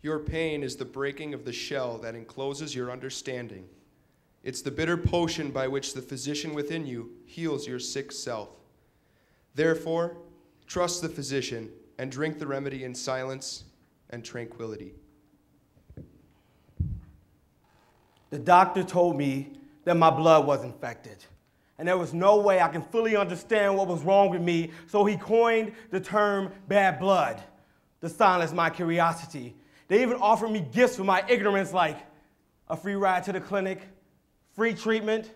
Your pain is the breaking of the shell that encloses your understanding. It's the bitter potion by which the physician within you heals your sick self. Therefore, trust the physician and drink the remedy in silence and tranquility. The doctor told me that my blood was infected, and there was no way I can fully understand what was wrong with me, so he coined the term bad blood to silence my curiosity. They even offered me gifts for my ignorance, like a free ride to the clinic, free treatment,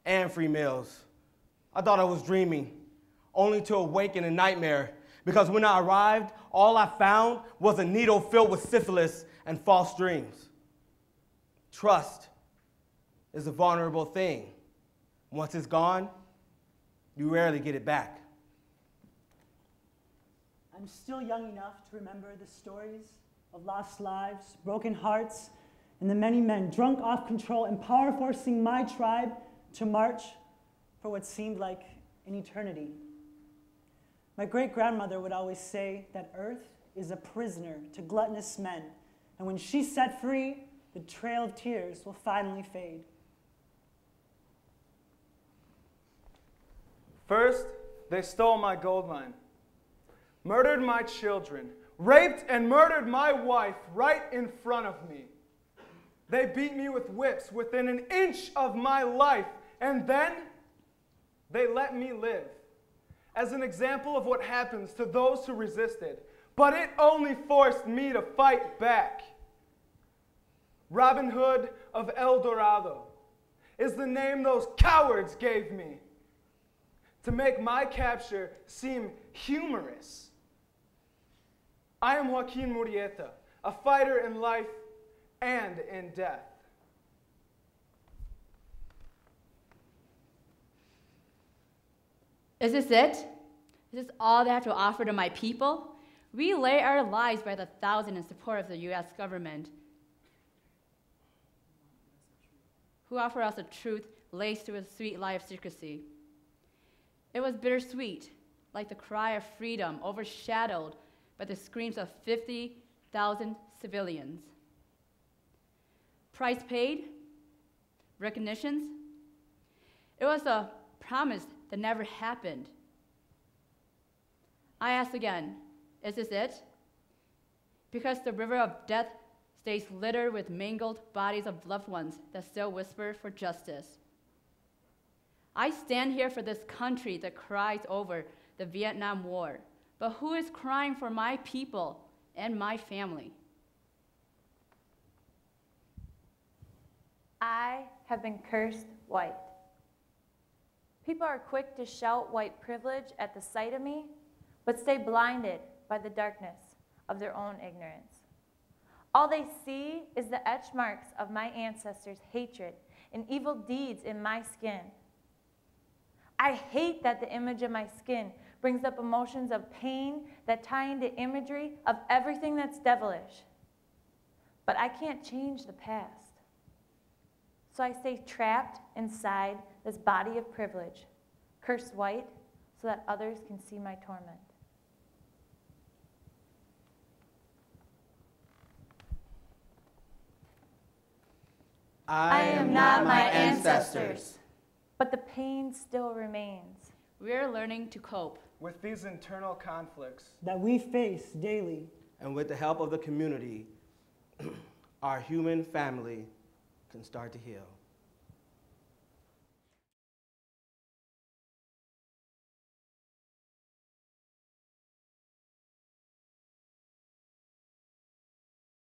and free meals. I thought I was dreaming, only to awake in a nightmare, because when I arrived, all I found was a needle filled with syphilis and false dreams. Trust is a vulnerable thing. Once it's gone, you rarely get it back. I'm still young enough to remember the stories of lost lives, broken hearts, and the many men drunk off control and power forcing my tribe to march for what seemed like an eternity. My great-grandmother would always say that earth is a prisoner to gluttonous men, and when she's set free, the trail of tears will finally fade. First, they stole my gold mine, murdered my children, raped and murdered my wife right in front of me. They beat me with whips within an inch of my life, and then they let me live as an example of what happens to those who resisted. But it only forced me to fight back. Robin Hood of El Dorado is the name those cowards gave me to make my capture seem humorous. I am Joaquin Murrieta, a fighter in life and in death. Is this it? Is this all they have to offer to my people? We lay our lives by the thousand in support of the U.S. government, who offer us a truth laced with a sweet lie of secrecy. It was bittersweet, like the cry of freedom overshadowed by the screams of 50,000 civilians. Price paid? Recognitions? It was a promise that never happened. I ask again, is this it? Because the river of death stays littered with mangled bodies of loved ones that still whisper for justice. I stand here for this country that cries over the Vietnam War, but who is crying for my people and my family? I have been cursed white. People are quick to shout white privilege at the sight of me, but stay blinded by the darkness of their own ignorance. All they see is the etch marks of my ancestors' hatred and evil deeds in my skin. I hate that the image of my skin brings up emotions of pain that tie into imagery of everything that's devilish. But I can't change the past. So I stay trapped inside this body of privilege, cursed white, so that others can see my torment. I am not my ancestors. But the pain still remains. We're learning to cope with these internal conflicts that we face daily. And with the help of the community, our human family can start to heal.